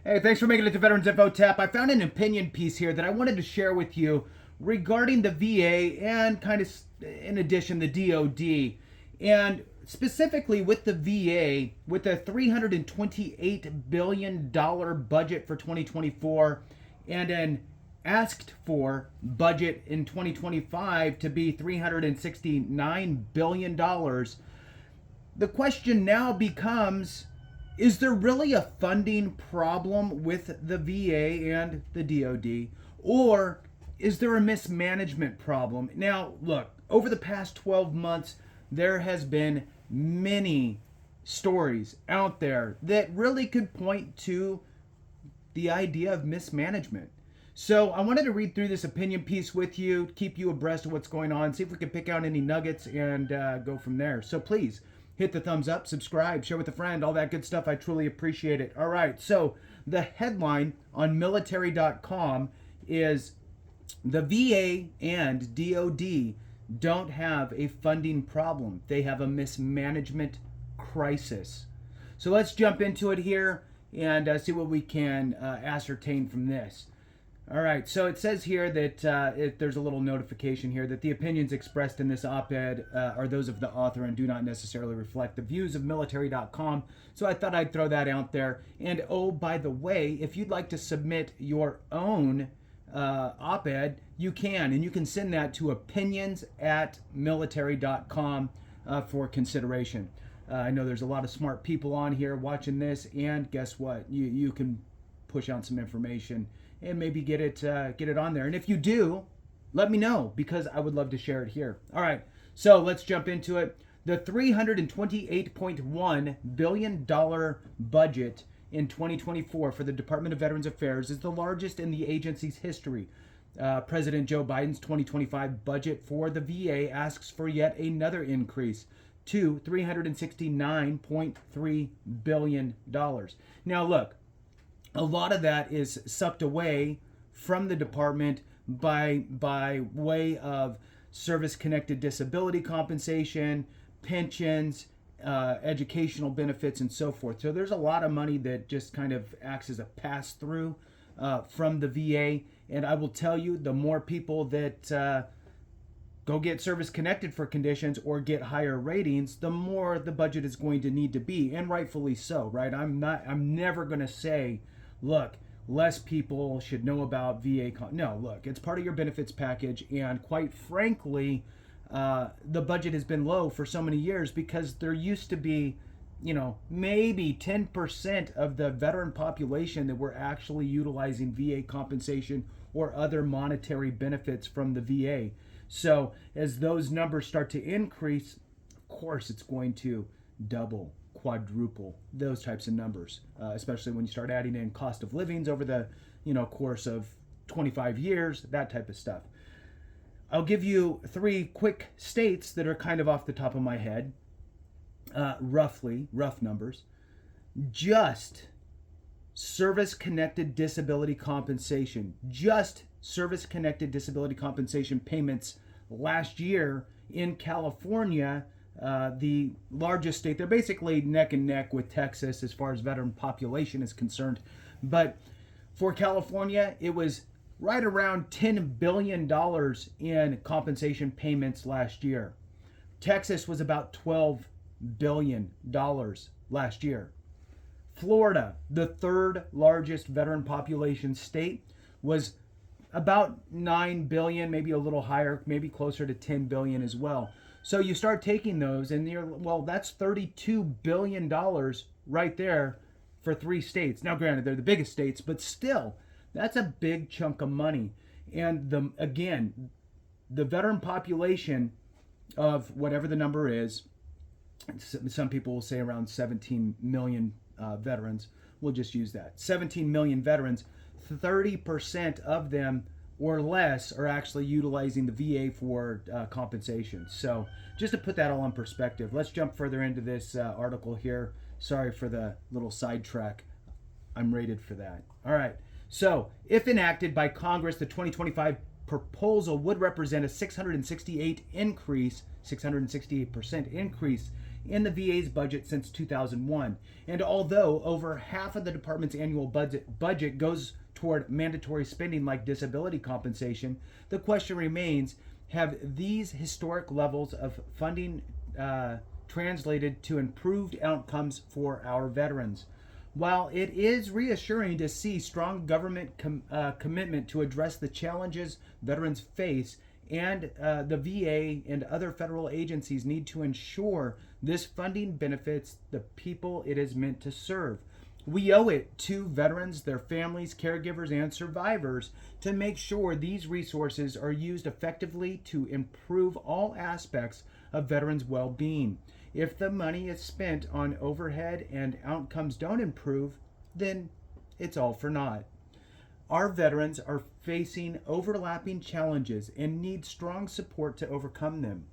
Hey, thanks for making it to Veterans Info Tap. I found an opinion piece here that I wanted to share with you regarding the VA and kind of in addition the DOD. And specifically with the VA, with a $328 billion budget for 2024 and an asked for budget in 2025 to be $369 billion. The question now becomes, is there really a funding problem with the VA and the DoD, or is there a mismanagement problem? Now, look, over the past 12 months, there has been many stories out there that really could point to the idea of mismanagement. So I wanted to read through this opinion piece with you, keep you abreast of what's going on, see if we can pick out any nuggets and go from there. So please hit the thumbs up, subscribe, share with a friend, all that good stuff. I truly appreciate it. All right, so the headline on military.com is the VA and DoD don't have a funding problem. They have a mismanagement crisis. So let's jump into it here and see what we can ascertain from this. All right, so it says here that there's a little notification here that the opinions expressed in this op-ed are those of the author and do not necessarily reflect the views of military.com. So I thought I'd throw that out there. And oh, by the way, if you'd like to submit your own op-ed, you can. And you can send that to opinions@military.com for consideration. I know there's a lot of smart people on here watching this, and guess what? You can push out some information and maybe get it on there. And if you do, let me know, because I would love to share it here. All right, so let's jump into it. The $328.1 billion budget in 2024 for the Department of Veterans Affairs is the largest in the agency's history. President Joe Biden's 2025 budget for the VA asks for yet another increase to $369.3 billion. Now look, a lot of that is sucked away from the department by way of service-connected disability compensation, pensions, educational benefits, and so forth. So there's a lot of money that just kind of acts as a pass-through from the VA. And I will tell you, the more people that go get service-connected for conditions or get higher ratings, the more the budget is going to need to be, and rightfully so, right? I'm never going to say, look, less people should know about VA. No, look, it's part of your benefits package, and quite frankly, the budget has been low for so many years because there used to be, maybe 10% of the veteran population that were actually utilizing VA compensation or other monetary benefits from the VA. So as those numbers start to increase, of course, it's going to double, quadruple, those types of numbers, especially when you start adding in cost of livings over the course of 25 years, that type of stuff. I'll give you three quick states that are kind of off the top of my head, rough numbers. Just service-connected disability compensation, payments last year in California, the largest state. They're basically neck and neck with Texas as far as veteran population is concerned. But for California, it was right around $10 billion in compensation payments last year. Texas was about $12 billion last year. Florida, the third largest veteran population state, was about 9 billion, maybe a little higher, maybe closer to 10 billion as well. So you start taking those and that's $32 billion right there for three states. Now granted, they're the biggest states, but still, that's a big chunk of money. And the veteran population of whatever the number is, some people will say around 17 million veterans. We'll just use that. 17 million veterans, 30% of them or less are actually utilizing the VA for compensation. So just to put that all in perspective, let's jump further into this article here. Sorry for the little sidetrack. I'm rated for that. All right. So if enacted by Congress, the 2025 proposal would represent a 668% increase in the VA's budget since 2001. And although over half of the department's annual budget goes toward mandatory spending like disability compensation, the question remains, have these historic levels of funding translated to improved outcomes for our veterans? While it is reassuring to see strong government commitment to address the challenges veterans face, and the VA and other federal agencies need to ensure this funding benefits the people it is meant to serve, we owe it to veterans, their families, caregivers, and survivors to make sure these resources are used effectively to improve all aspects of veterans' well-being. If the money is spent on overhead and outcomes don't improve, then it's all for naught. Our veterans are facing overlapping challenges and need strong support to overcome them.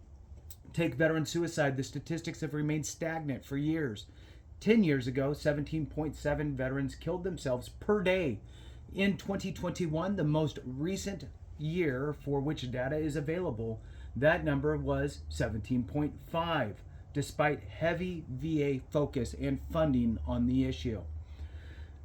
Take veteran suicide. The statistics have remained stagnant for years. 10 years ago, 17.7 veterans killed themselves per day. In 2021, the most recent year for which data is available, that number was 17.5. Despite heavy VA focus and funding on the issue.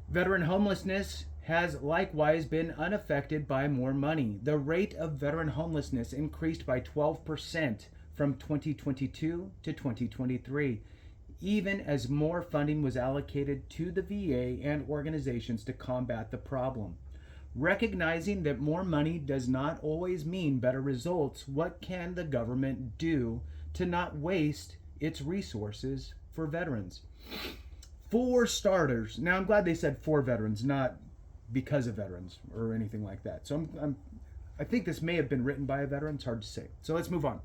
Veteran homelessness has likewise been unaffected by more money. The rate of veteran homelessness increased by 12% from 2022 to 2023, even as more funding was allocated to the VA and organizations to combat the problem. Recognizing that more money does not always mean better results, what can the government do to not waste its resources for veterans? For starters, now I'm glad they said for veterans, not because of veterans or anything like that. So I think this may have been written by a veteran. It's hard to say. So let's move on.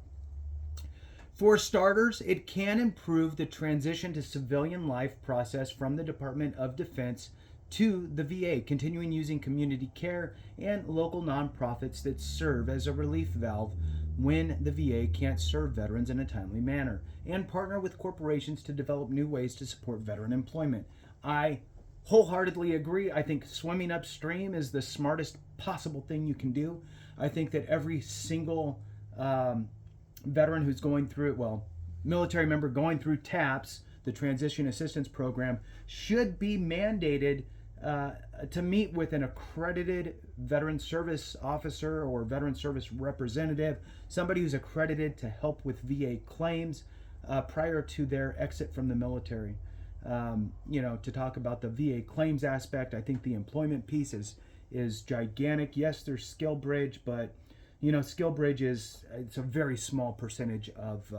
For starters, it can improve the transition to civilian life process from the Department of Defense to the VA, continuing using community care and local nonprofits that serve as a relief valve when the VA can't serve veterans in a timely manner, and partner with corporations to develop new ways to support veteran employment. I wholeheartedly agree. I think swimming upstream is the smartest possible thing you can do. I think that every single veteran who's going through, military member going through TAPS, the Transition Assistance Program, should be mandated to meet with an accredited veteran service officer or veteran service representative, somebody who's accredited to help with VA claims prior to their exit from the military. To talk about the VA claims aspect, I think the employment piece is gigantic. Yes, there's Skill Bridge, but Skill Bridge it's a very small percentage of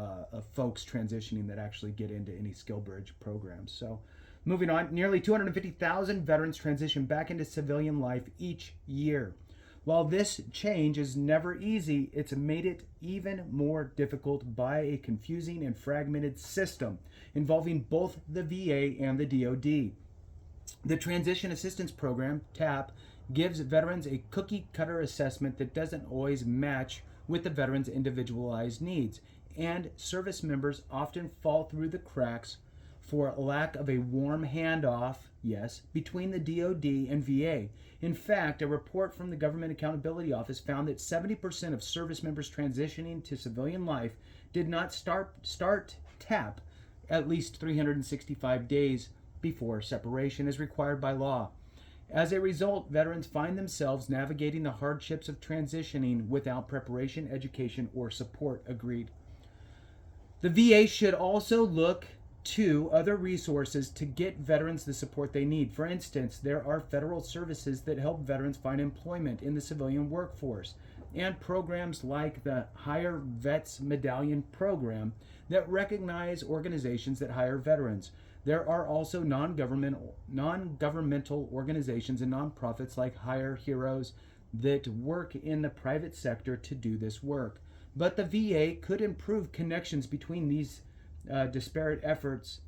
folks transitioning that actually get into any Skill Bridge programs. So moving on, nearly 250,000 veterans transition back into civilian life each year. While this change is never easy, it's made it even more difficult by a confusing and fragmented system involving both the VA and the DoD. The Transition Assistance Program, TAP, gives veterans a cookie-cutter assessment that doesn't always match with the veteran's individualized needs, and service members often fall through the cracks for lack of a warm handoff, between the DoD and VA. In fact, a report from the Government Accountability Office found that 70% of service members transitioning to civilian life did not start TAP at least 365 days before separation as required by law. As a result, veterans find themselves navigating the hardships of transitioning without preparation, education, or support. Agreed. The VA should also look to other resources to get veterans the support they need. For instance, there are federal services that help veterans find employment in the civilian workforce, and programs like the Hire Vets Medallion program that recognize organizations that hire veterans. There are also non-governmental organizations and nonprofits like Hire Heroes that work in the private sector to do this work. But the VA could improve connections between these disparate efforts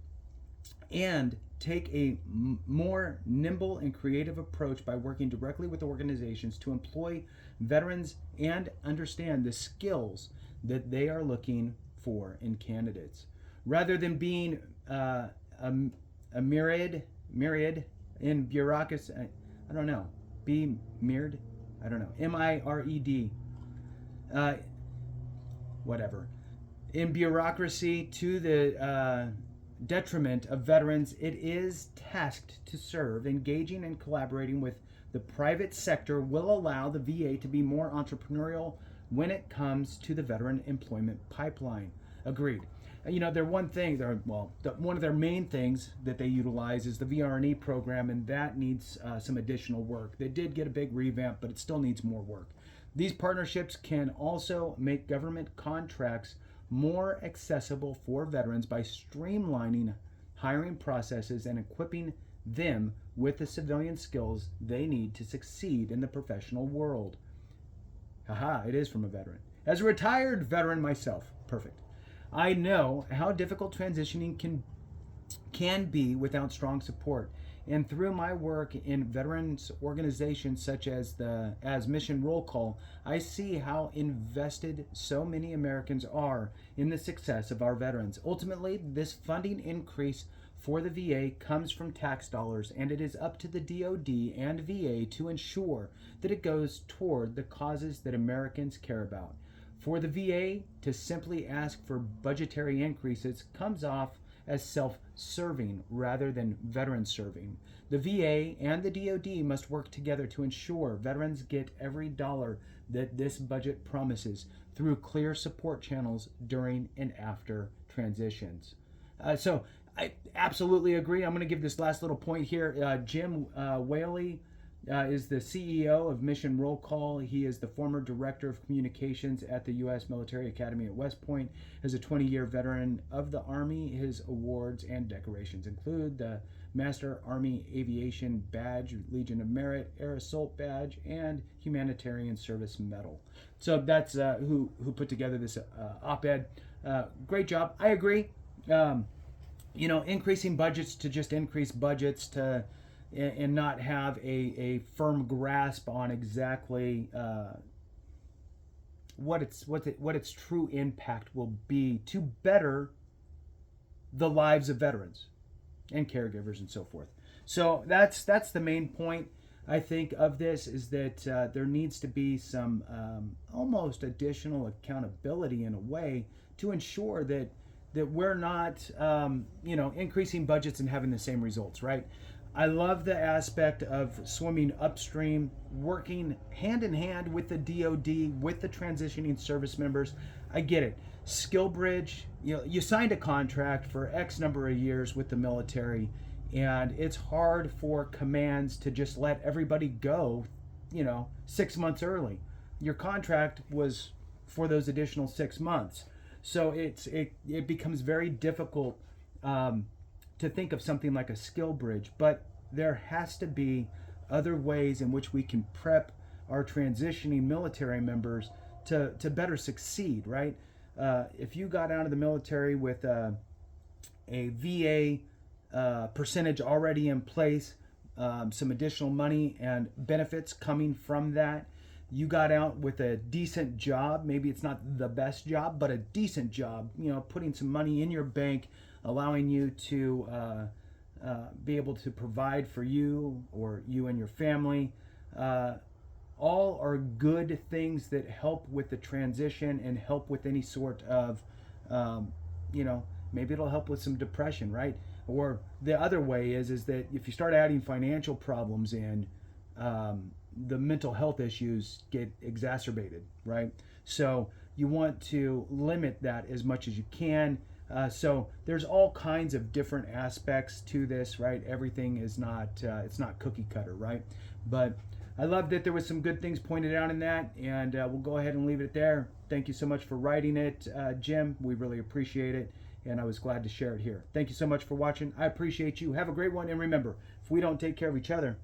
and take a more nimble and creative approach by working directly with organizations to employ veterans and understand the skills that they are looking for in candidates. Rather than being a myriad in bureaucracy, be mirrored, MIRED, whatever. in bureaucracy to the detriment of veterans, it is tasked to serve. Engaging and collaborating with the private sector will allow the VA to be more entrepreneurial when it comes to the veteran employment pipeline. Agreed. One of their main things that they utilize is the VRE program, and that needs some additional work. They did get a big revamp, but it still needs more work. These partnerships can also make government contracts more accessible for veterans by streamlining hiring processes and equipping them with the civilian skills they need to succeed in the professional world. Haha, it is from a veteran. As a retired veteran myself, perfect. I know how difficult transitioning can be without strong support. And through my work in veterans organizations such as Mission Roll Call, I see how invested so many Americans are in the success of our veterans. Ultimately, this funding increase for the VA comes from tax dollars, and it is up to the DoD and VA to ensure that it goes toward the causes that Americans care about. For the VA to simply ask for budgetary increases comes off as self-serving rather than veteran-serving. The VA and the DoD must work together to ensure veterans get every dollar that this budget promises through clear support channels during and after transitions. So I absolutely agree. I'm going to give this last little point here. Jim Whaley is the CEO of Mission Roll Call. He is the former Director of Communications at the U.S. Military Academy at West Point. As a 20-year veteran of the Army, his awards and decorations include the Master Army Aviation Badge, Legion of Merit, Air Assault Badge, and Humanitarian Service Medal. So that's who put together this op-ed. Great job. I agree. Increasing budgets to just increase budgets and not have a firm grasp on exactly what its true impact will be to better the lives of veterans and caregivers and so forth. So that's the main point, I think, of this, is that there needs to be some almost additional accountability in a way to ensure that we're not increasing budgets and having the same results, right? I love the aspect of swimming upstream, working hand in hand with the DoD, with the transitioning service members. I get it. SkillBridge, you signed a contract for X number of years with the military, and it's hard for commands to just let everybody go, 6 months early. Your contract was for those additional 6 months. So it becomes very difficult to think of something like a SkillBridge, but there has to be other ways in which we can prep our transitioning military members to better succeed, right? If you got out of the military with a VA percentage already in place, some additional money and benefits coming from that, you got out with a decent job, maybe it's not the best job, but a decent job, putting some money in your bank, allowing you to be able to provide for you or you and your family. All are good things that help with the transition and help with any sort of, maybe it'll help with some depression, right? Or the other way is that if you start adding financial problems in, the mental health issues get exacerbated, right? So you want to limit that as much as you can. So there's all kinds of different aspects to this, right? Everything is not, it's not cookie cutter, right? But I love that there was some good things pointed out in that, and we'll go ahead and leave it there. Thank you so much for writing it, Jim. We really appreciate it, and I was glad to share it here. Thank you so much for watching. I appreciate you. Have a great one, and remember, if we don't take care of each other,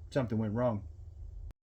something went wrong.